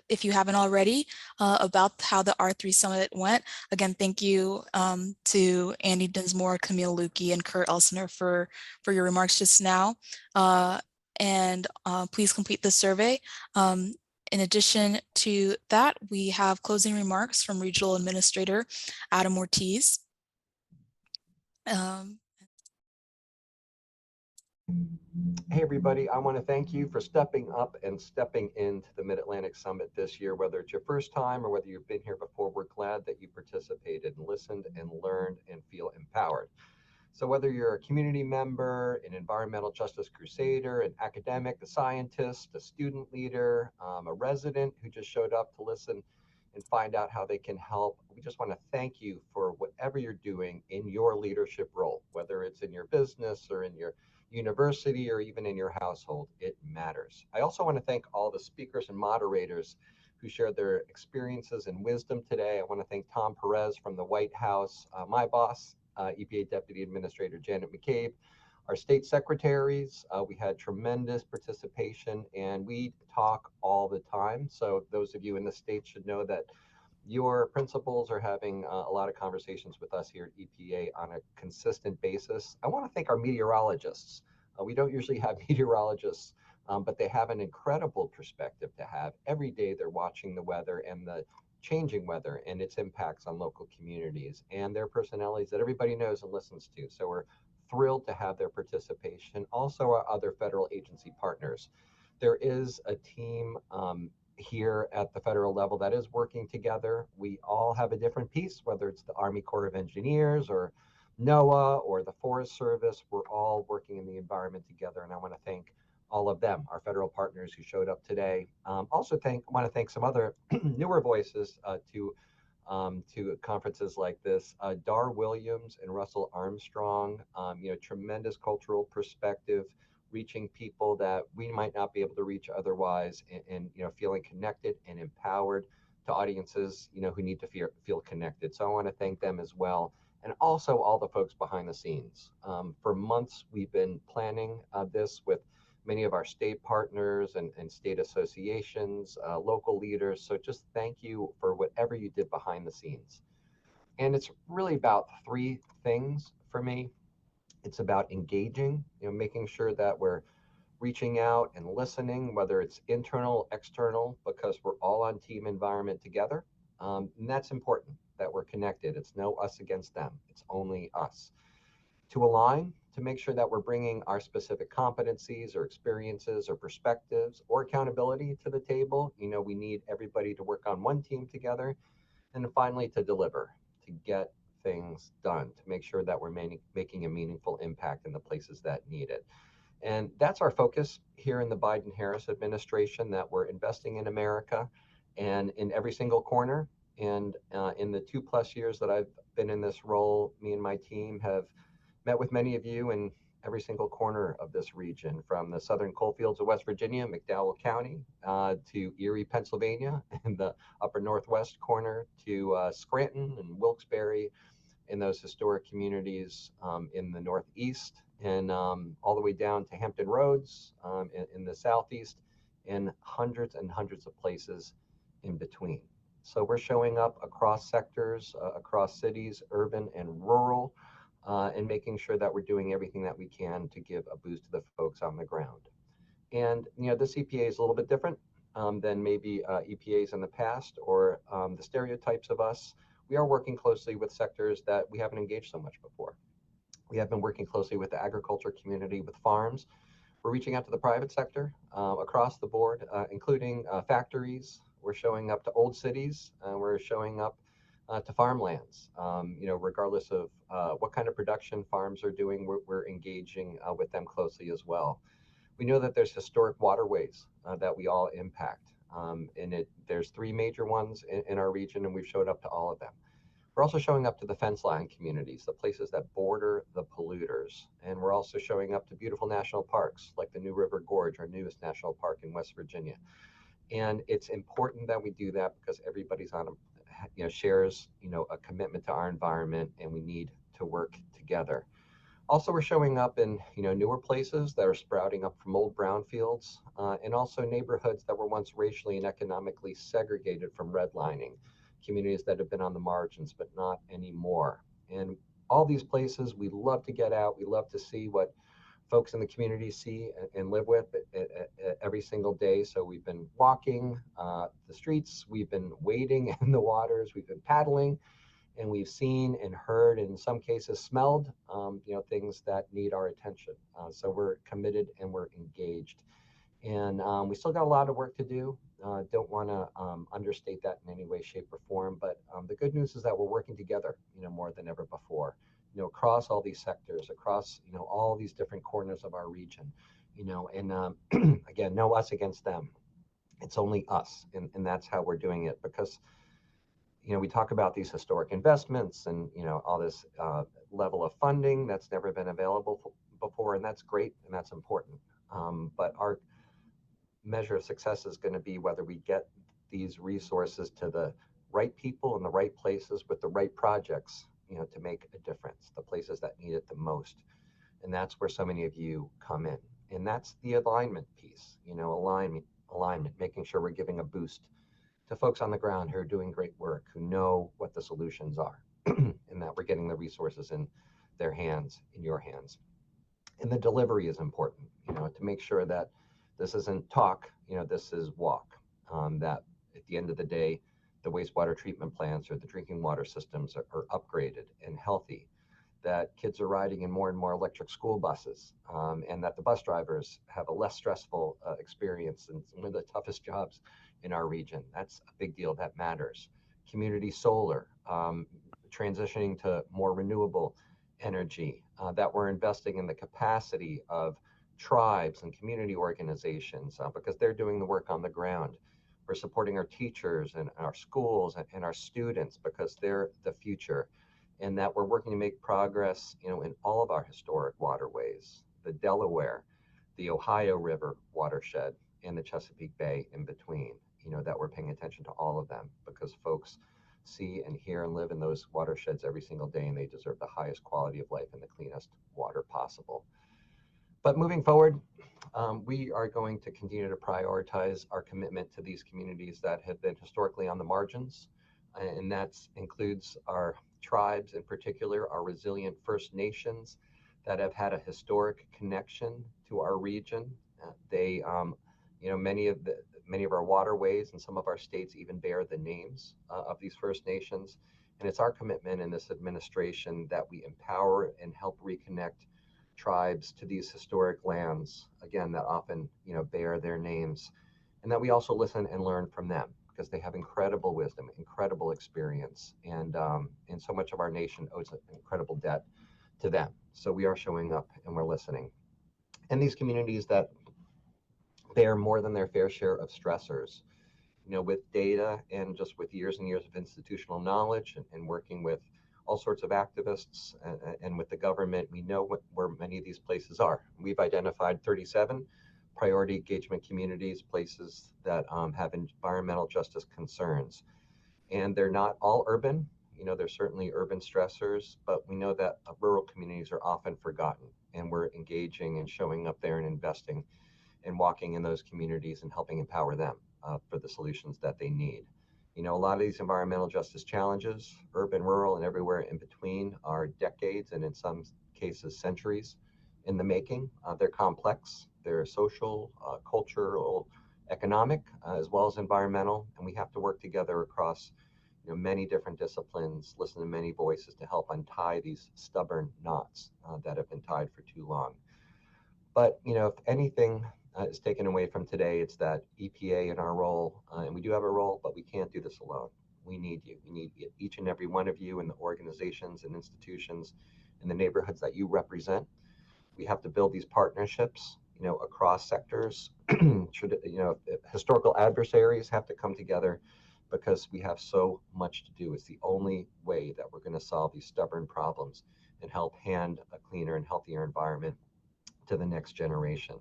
Speaker 1: if you haven't already about how the R3 Summit went. Again, thank you to Andy Dinsmore, Camille Lukey, and Kurt Elsener for your remarks just now. And please complete the survey. In addition to that, we have closing remarks from Regional Administrator Adam Ortiz.
Speaker 5: Hey everybody, I want to thank you for stepping up and stepping into the Mid-Atlantic Summit this year. Whether it's your first time or whether you've been here before, we're glad that you participated and listened and learned and feel empowered. So whether you're a community member, an environmental justice crusader, an academic, a scientist, a student leader, a resident who just showed up to listen and find out how they can help, we just want to thank you for whatever you're doing in your leadership role, whether it's in your business or in your university or even in your household. It matters. I also want to thank all the speakers and moderators who shared their experiences and wisdom today. I want to thank Tom Perez from the White House, my boss, EPA Deputy Administrator Janet McCabe, our state secretaries. We had tremendous participation and we talk all the time. So those of you in the state should know that your principals are having a lot of conversations with us here at EPA on a consistent basis. I want to thank our meteorologists. We don't usually have meteorologists, but they have an incredible perspective to have. Every day they're watching the weather and the changing weather and its impacts on local communities, and their personalities that everybody knows and listens to. So we're thrilled to have their participation. Also our other federal agency partners. There is a team here at the federal level that is working together. We all have a different piece, whether it's the Army Corps of Engineers or NOAA or the Forest Service. We're all working in the environment together, and I want to thank all of them, our federal partners who showed up today. Also want to thank some other newer voices to conferences like this. Dar Williams and Russell Armstrong, tremendous cultural perspective, reaching people that we might not be able to reach otherwise, and feeling connected and empowered to audiences who need to feel connected. So I want to thank them as well, and also all the folks behind the scenes. For months we've been planning this with many of our state partners and state associations, local leaders. So just thank you for whatever you did behind the scenes. And it's really about three things for me. It's about engaging, making sure that we're reaching out and listening, whether it's internal, external, because we're all on team environment together. And that's important that we're connected. It's no us against them. It's only us. To align, to make sure that we're bringing our specific competencies or experiences or perspectives or accountability to the table. We need everybody to work on one team together. And then finally, to deliver, to get things done, to make sure that we're making a meaningful impact in the places that need it. And that's our focus here in the Biden-Harris administration, that we're investing in America and in every single corner. And in the 2+ years that I've been in this role, me and my team have met with many of you in every single corner of this region, from the southern coalfields of West Virginia, McDowell County, to Erie, Pennsylvania, in the upper northwest corner, to Scranton and Wilkes-Barre, in those historic communities in the northeast, and all the way down to Hampton Roads in the southeast, and hundreds of places in between. So we're showing up across sectors, across cities, urban and rural, and making sure that we're doing everything that we can to give a boost to the folks on the ground. And this EPA is a little bit different than maybe EPAs in the past, or the stereotypes of us. We are working closely with sectors that we haven't engaged so much before. We have been working closely with the agriculture community, with farms. We're reaching out to the private sector across the board, including factories. We're showing up to old cities. We're showing up to farmlands. Regardless of what kind of production farms are doing, we're engaging with them closely as well. We know that there's historic waterways that we all impact. There's 3 major ones in our region, and we've showed up to all of them. We're also showing up to the fence line communities, the places that border the polluters. And we're also showing up to beautiful national parks, like the New River Gorge, our newest national park in West Virginia. And it's important that we do that because everybody's shares, a commitment to our environment, and we need to work together. Also, we're showing up in newer places that are sprouting up from old brownfields, and also neighborhoods that were once racially and economically segregated from redlining, communities that have been on the margins but not anymore. And all these places, we love to get out. We love to see what folks in the community see and live with every single day. So we've been walking the streets, we've been wading in the waters, we've been paddling, and we've seen and heard, and in some cases smelled, things that need our attention. So we're committed and we're engaged. And we still got a lot of work to do. Don't want to understate that in any way, shape, or form. But the good news is that we're working together, more than ever before, across all these sectors, across, all these different corners of our region, and again, no us against them. It's only us. And that's how we're doing it, because we talk about these historic investments and, all this level of funding that's never been available before, and that's great and that's important. But our measure of success is going to be whether we get these resources to the right people in the right places with the right projects, to make a difference, the places that need it the most. And that's where so many of you come in. And that's the alignment piece, alignment, making sure we're giving a boost to folks on the ground who are doing great work, who know what the solutions are, and that we're getting the resources in their hands, in your hands. And the delivery is important, to make sure that this isn't talk, this is walk, that at the end of the day, the wastewater treatment plants or the drinking water systems are upgraded and healthy, that kids are riding in more and more electric school buses, and that the bus drivers have a less stressful experience and one of the toughest jobs in our region. That's a big deal. That matters. Community solar, transitioning to more renewable energy, that we're investing in the capacity of tribes and community organizations because they're doing the work on the ground. We're supporting our teachers and our schools and our students because they're the future, and that we're working to make progress, in all of our historic waterways, the Delaware, the Ohio River watershed, and the Chesapeake Bay in between, that we're paying attention to all of them because folks see and hear and live in those watersheds every single day, and they deserve the highest quality of life and the cleanest water possible. But moving forward, we are going to continue to prioritize our commitment to these communities that have been historically on the margins, and that includes our tribes in particular are resilient First Nations that have had a historic connection to our region. Many of our waterways and some of our states even bear the names of these First Nations. And it's our commitment in this administration that we empower and help reconnect tribes to these historic lands, again, that often, bear their names, and that we also listen and learn from them because they have incredible wisdom, incredible experience, and so much of our nation owes an incredible debt to them. So we are showing up and we're listening. And these communities that bear more than their fair share of stressors, with data and just with years and years of institutional knowledge and working with all sorts of activists and with the government, we know where many of these places are. We've identified 37 priority engagement communities, places that have environmental justice concerns. And they're not all urban. There's certainly urban stressors, but we know that rural communities are often forgotten, and we're engaging and showing up there and investing and walking in those communities and helping empower them for the solutions that they need. A lot of these environmental justice challenges, urban, rural, and everywhere in between, are decades and in some cases centuries in the making. They're complex, they're social, cultural, economic, as well as environmental, and we have to work together across many different disciplines, listen to many voices to help untie these stubborn knots that have been tied for too long. But if anything is taken away from today, it's that EPA in our role, and we do have a role, but we can't do this alone. We need you. We need each and every one of you in the organizations and institutions in the neighborhoods that you represent. We have to build these partnerships, across sectors. Historical adversaries have to come together because we have so much to do. It's the only way that we're going to solve these stubborn problems and help hand a cleaner and healthier environment to the next generation.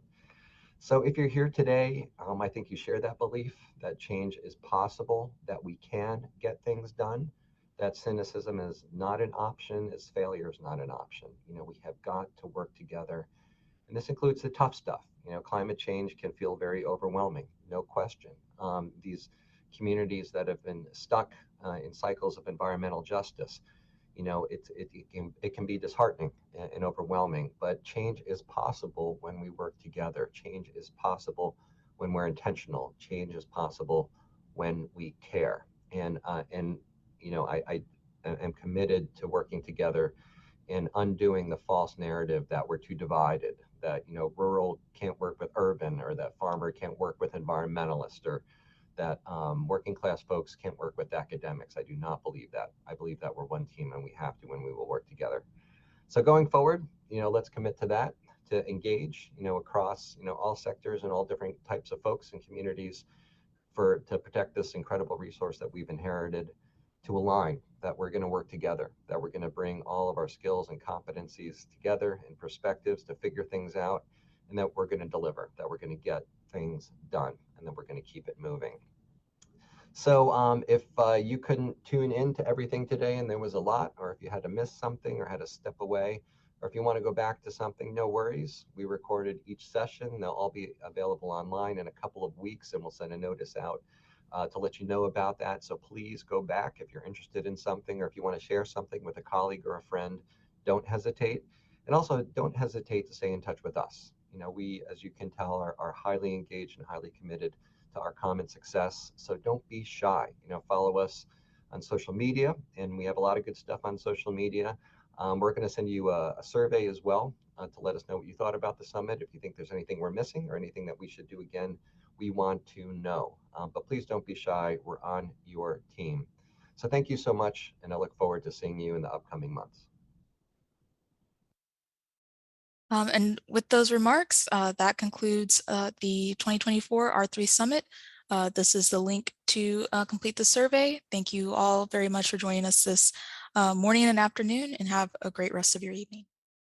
Speaker 5: So if you're here today, I think you share that belief that change is possible, that we can get things done, that cynicism is not an option, as failure is not an option. We have got to work together. And this includes the tough stuff. Climate change can feel very overwhelming, no question. These communities that have been stuck in cycles of environmental justice, it can be disheartening and overwhelming, but change is possible when we work together. Change is possible when we're intentional. Change is possible when we care. And I am committed to working together and undoing the false narrative that we're too divided, that rural can't work with urban, or that farmer can't work with environmentalist, or that working class folks can't work with academics. I do not believe that. I believe that we're one team and we have to, and we will work together. So going forward, let's commit to that, to engage, across, all sectors and all different types of folks and communities to protect this incredible resource that we've inherited, to align that we're going to work together, that we're going to bring all of our skills and competencies together and perspectives to figure things out, and that we're going to deliver, that we're going to get things done, and then we're going to keep it moving. So if you couldn't tune in to everything today and there was a lot, or if you had to miss something or had to step away, or if you want to go back to something, no worries. We recorded each session. They'll all be available online in a couple of weeks, and we'll send a notice out to let you know about that. So please go back if you're interested in something, or if you want to share something with a colleague or a friend, don't hesitate. And also don't hesitate to stay in touch with us. We, as you can tell, are highly engaged and highly committed to our common success. So don't be shy. Follow us on social media, and we have a lot of good stuff on social media. We're going to send you a survey as well to let us know what you thought about the summit. If you think there's anything we're missing or anything that we should do again, we want to know. But please don't be shy. We're on your team. So thank you so much, and I look forward to seeing you in the upcoming months.
Speaker 1: And with those remarks, that concludes the 2024 R3 Summit. This is the link to complete the survey. Thank you all very much for joining us this morning and afternoon, and have a great rest of your evening.